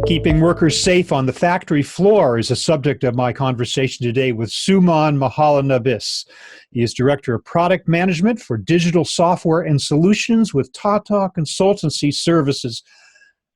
Keeping workers safe on the factory floor is a subject of my conversation today with Suman Mahalanabis. He is Director of Product Management for Digital Software and Solutions with Tata Consultancy Services.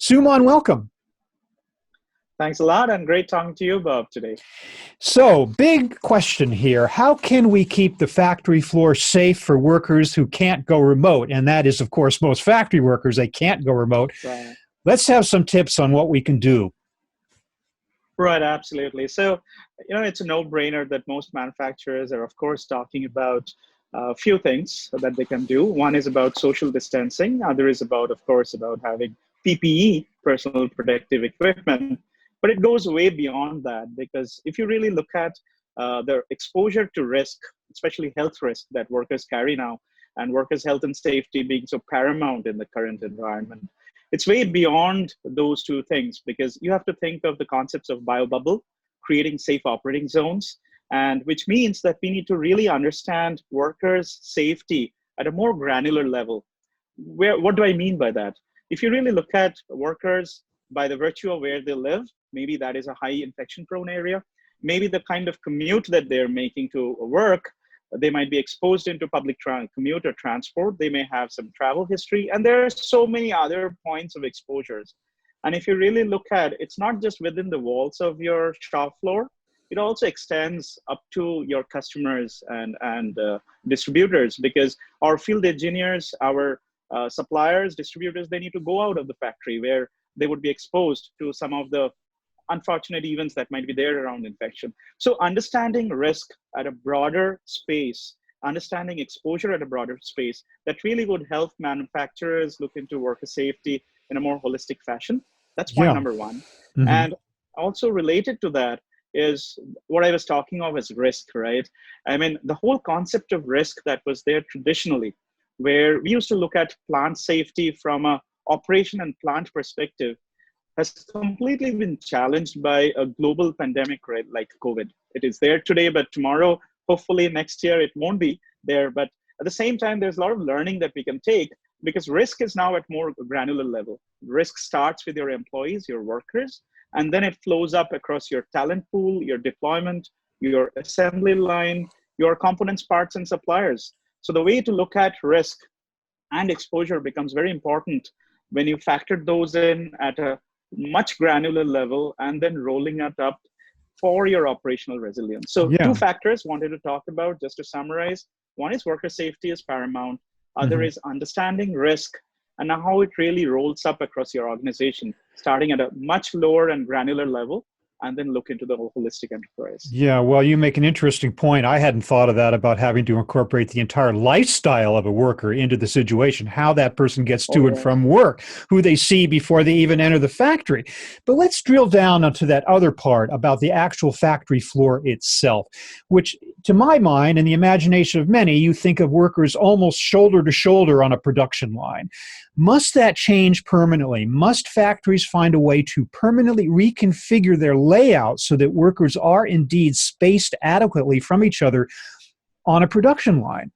Suman, welcome. Thanks a lot, and great talking to you, Bob, today. So, big question here. How can we keep the factory floor safe for workers who can't go remote? And that is, of course, most factory workers, they can't go remote. Right. Let's have some tips on what we can do. Right, absolutely. So, it's a no-brainer that most manufacturers are, of course, talking about a few things that they can do. One is about social distancing. Other is about, of course, about having PPE, personal protective equipment. But it goes way beyond that, because if you really look at the exposure to risk, especially health risk that workers carry now, and workers' health and safety being so paramount in the current environment, it's way beyond those two things, because you have to think of the concepts of biobubble, creating safe operating zones, and which means that we need to really understand workers' safety at a more granular level. What do I mean by that? If you really look at workers by the virtue of where they live, maybe that is a high infection prone area, maybe the kind of commute that they're making to work, they might be exposed into public commute or transport, they may have some travel history, and there are so many other points of exposures. And if you really look at it, it's not just within the walls of your shop floor, it also extends up to your customers and distributors, because our field engineers, our suppliers, distributors, they need to go out of the factory where they would be exposed to some of the unfortunate events that might be there around infection. So understanding risk at a broader space, understanding exposure at a broader space, that really would help manufacturers look into worker safety in a more holistic fashion. That's point number one. Mm-hmm. And also related to that is what I was talking of as risk, right? I mean, the whole concept of risk that was there traditionally, where we used to look at plant safety from a operation and plant perspective, has completely been challenged by a global pandemic, right, like COVID. It is there today, but tomorrow, hopefully next year, it won't be there. But at the same time, there's a lot of learning that we can take, because risk is now at more granular level. Risk starts with your employees, your workers, and then it flows up across your talent pool, your deployment, your assembly line, your components, parts, and suppliers. So the way to look at risk and exposure becomes very important when you factor those in at a much granular level and then rolling it up for your operational resilience. So two factors wanted to talk about, just to summarize. One is worker safety is paramount. Other is understanding risk and how it really rolls up across your organization, starting at a much lower and granular level, and then look into the whole holistic enterprise. Yeah, well, you make an interesting point. I hadn't thought of that, about having to incorporate the entire lifestyle of a worker into the situation, how that person gets to and from work, who they see before they even enter the factory. But let's drill down onto that other part about the actual factory floor itself, which, to my mind and the imagination of many, you think of workers almost shoulder to shoulder on a production line. Must that change permanently? Must factories find a way to permanently reconfigure their layout so that workers are indeed spaced adequately from each other on a production line?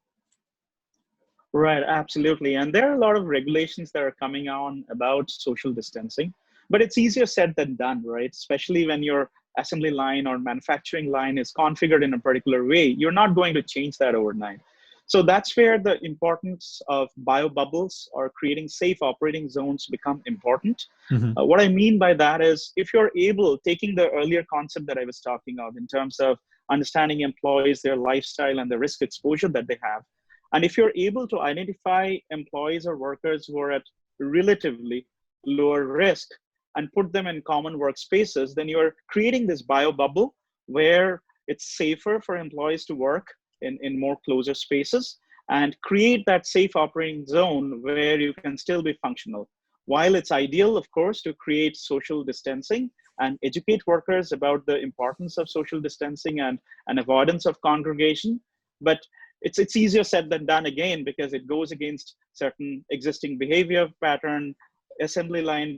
Right, absolutely. And there are a lot of regulations that are coming on about social distancing, but it's easier said than done, right? Especially when your assembly line or manufacturing line is configured in a particular way, you're not going to change that overnight. So that's where the importance of biobubbles or creating safe operating zones become important. Mm-hmm. What I mean by that is, if you're able, taking the earlier concept that I was talking of in terms of understanding employees, their lifestyle, and the risk exposure that they have, and if you're able to identify employees or workers who are at relatively lower risk and put them in common workspaces, then you're creating this biobubble where it's safer for employees to work in more closer spaces, and create that safe operating zone where you can still be functional. While it's ideal, of course, to create social distancing and educate workers about the importance of social distancing and avoidance of congregation, but it's easier said than done, again, because it goes against certain existing behavior pattern, assembly line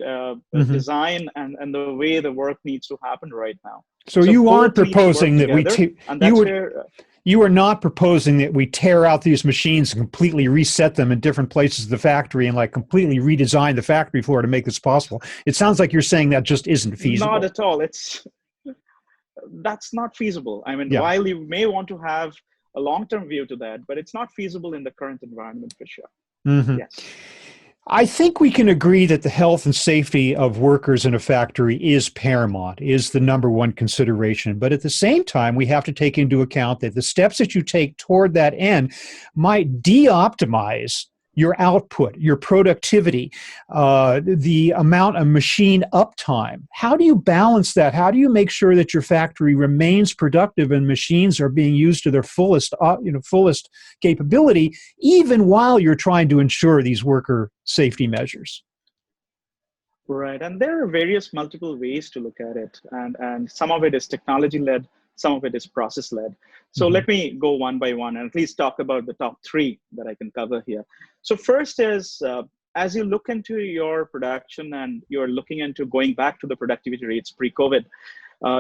design, and the way the work needs to happen right now. So you aren't proposing that we You are not proposing that we tear out these machines and completely reset them in different places of the factory and like completely redesign the factory floor to make this possible. It sounds like you're saying that just isn't Not feasible. at all. That's not feasible. I mean, Yeah. while you may want to have a long-term view to that, but it's not feasible in the current environment for sure. Mm-hmm. Yes. I think we can agree that the health and safety of workers in a factory is paramount, is the number one consideration. But at the same time, we have to take into account that the steps that you take toward that end might de-optimize your output, your productivity, the amount of machine uptime. How do you balance that? How do you make sure that your factory remains productive and machines are being used to their fullest, fullest capability, even while you're trying to ensure these worker safety measures? Right. And there are various multiple ways to look at it. And some of it is technology led, some of it is process led. So let me go one by one and at least talk about the top three that I can cover here. So first is, as you look into your production and you're looking into going back to the productivity rates pre-COVID,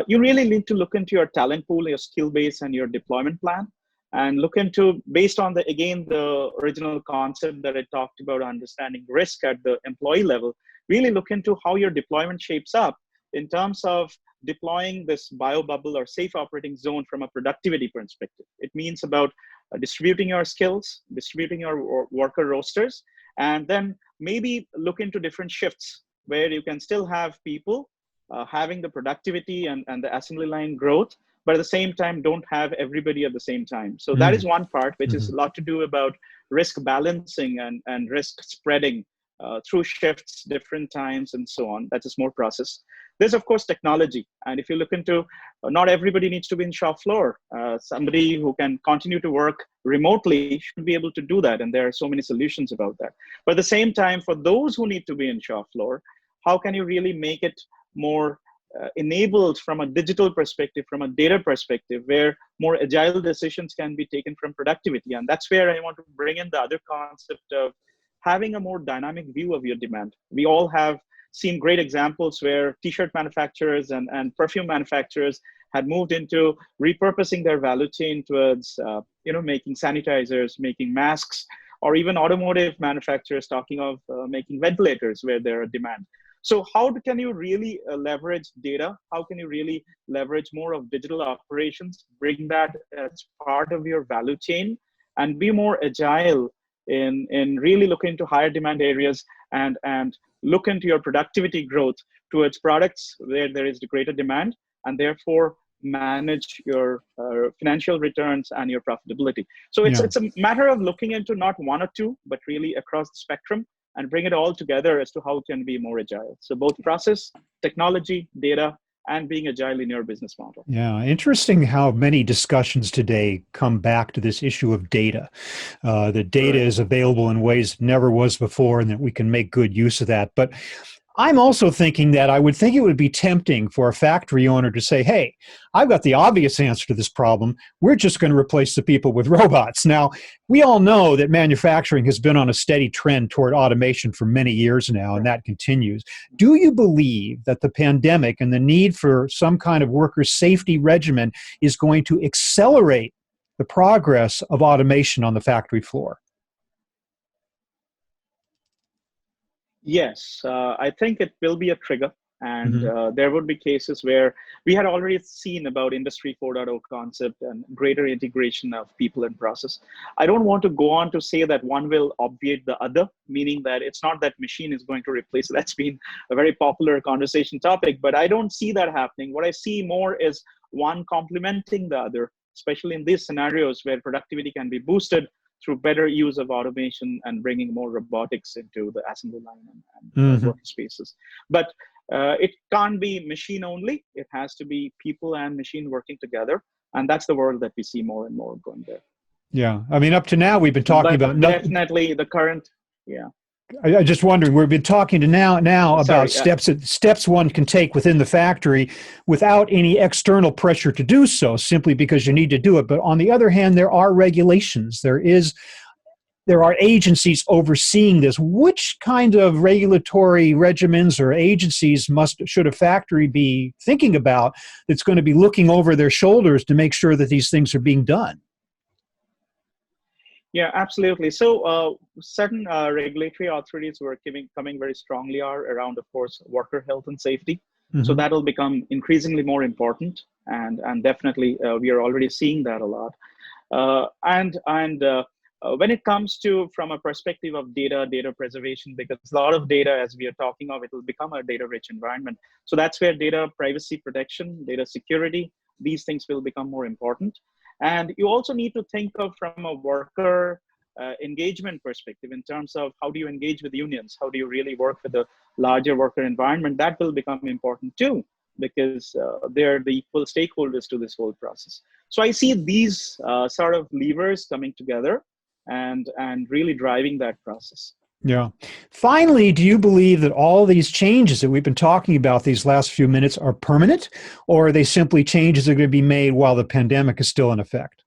you really need to look into your talent pool, your skill base, and your deployment plan, and look into, based on the, again, the original concept that I talked about, understanding risk at the employee level, really look into how your deployment shapes up in terms of deploying this biobubble or safe operating zone from a productivity perspective. It means about distributing your skills, distributing your worker rosters, and then maybe look into different shifts where you can still have people having the productivity and the assembly line growth, but at the same time, don't have everybody at the same time. So that is one part, which is a lot to do about risk balancing and risk spreading through shifts, different times, and so on. That's a more process. There's, of course, technology. And if you look into, not everybody needs to be in shop floor. Somebody who can continue to work remotely should be able to do that. And there are so many solutions about that. But at the same time, for those who need to be in shop floor, how can you really make it more enabled from a digital perspective, from a data perspective, where more agile decisions can be taken from productivity? And that's where I want to bring in the other concept of having a more dynamic view of your demand. We all have seen great examples where t-shirt manufacturers and perfume manufacturers had moved into repurposing their value chain towards making sanitizers, making masks, or even automotive manufacturers talking of making ventilators where there are demand. So how can you really leverage data? How can you really leverage more of digital operations, bring that as part of your value chain, and be more agile in really look into higher demand areas and look into your productivity growth towards products where there is the greater demand, and therefore manage your financial returns and your profitability. So it's a matter of looking into not one or two, but really across the spectrum, and bring it all together as to how it can be more agile. So both process, technology, data, and being agile in your business model. Yeah, interesting how many discussions today come back to this issue of data. The data is available in ways it never was before, and that we can make good use of that. But I'm also thinking that I would think it would be tempting for a factory owner to say, hey, I've got the obvious answer to this problem. We're just going to replace the people with robots. Now, we all know that manufacturing has been on a steady trend toward automation for many years now, and that continues. Do you believe that the pandemic and the need for some kind of worker safety regimen is going to accelerate the progress of automation on the factory floor? Yes, I think it will be a trigger. And there would be cases where we had already seen about Industry 4.0 concept and greater integration of people and process. I don't want to go on to say that one will obviate the other, meaning that it's not that machine is going to replace it. That's been a very popular conversation topic, but I don't see that happening. What I see more is one complementing the other, especially in these scenarios where productivity can be boosted through better use of automation and bringing more robotics into the assembly line and workspaces. But it can't be machine only. It has to be people and machine working together. And that's the world that we see more and more going there. Yeah. I mean, up to now, we've been talking about definitely the current, I'm just wondering, we've been talking to now about steps one can take within the factory without any external pressure to do so, simply because you need to do it. But on the other hand, there are regulations. There are agencies overseeing this. Which kind of regulatory regimens or agencies should a factory be thinking about that's going to be looking over their shoulders to make sure that these things are being done? Yeah, absolutely. So certain regulatory authorities who are coming very strongly are around, of course, worker health and safety. So Hmm. that'll become increasingly more important, and definitely we are already seeing that a lot. And when it comes to from a perspective of data preservation, because a lot of data, as we are talking of, it will become a data-rich environment. So that's where data privacy protection, data security, these things will become more important. And you also need to think of from a worker engagement perspective in terms of how do you engage with unions, how do you really work with the larger worker environment. That will become important too, because they're the equal stakeholders to this whole process. So I see these sort of levers coming together and really driving that process. Yeah. Finally, do you believe that all these changes that we've been talking about these last few minutes are permanent, or are they simply changes that are going to be made while the pandemic is still in effect?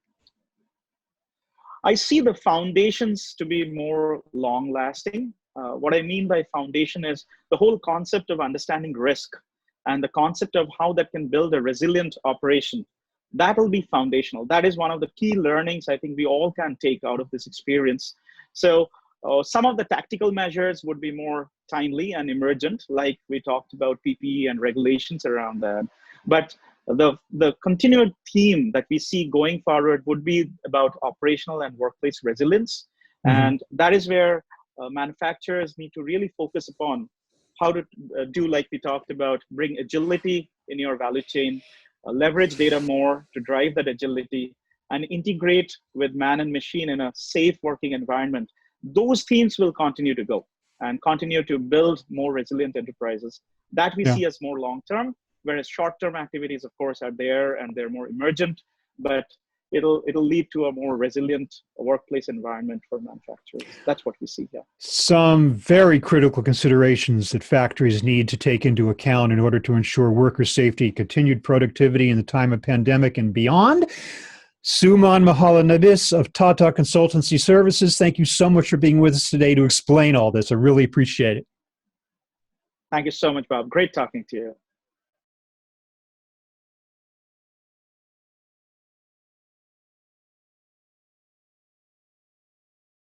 I see the foundations to be more long lasting. What I mean by foundation is the whole concept of understanding risk and the concept of how that can build a resilient operation. That'll be foundational. That is one of the key learnings I think we all can take out of this experience. So, some of the tactical measures would be more timely and emergent, like we talked about PPE and regulations around that. But the continued theme that we see going forward would be about operational and workplace resilience. Hmm. And that is where manufacturers need to really focus upon how to do, like we talked about, bring agility in your value chain, leverage data more to drive that agility, and integrate with man and machine in a safe working environment. Those themes will continue to go and continue to build more resilient enterprises. That we Yeah. see as more long term, whereas short-term activities, of course, are there and they're more emergent, but it'll lead to a more resilient workplace environment for manufacturers. That's what we see here. Some very critical considerations that factories need to take into account in order to ensure worker safety, continued productivity in the time of pandemic and beyond. Suman Mahalanabis of Tata Consultancy Services, thank you so much for being with us today to explain all this. I really appreciate it. Thank you so much, Bob. Great talking to you.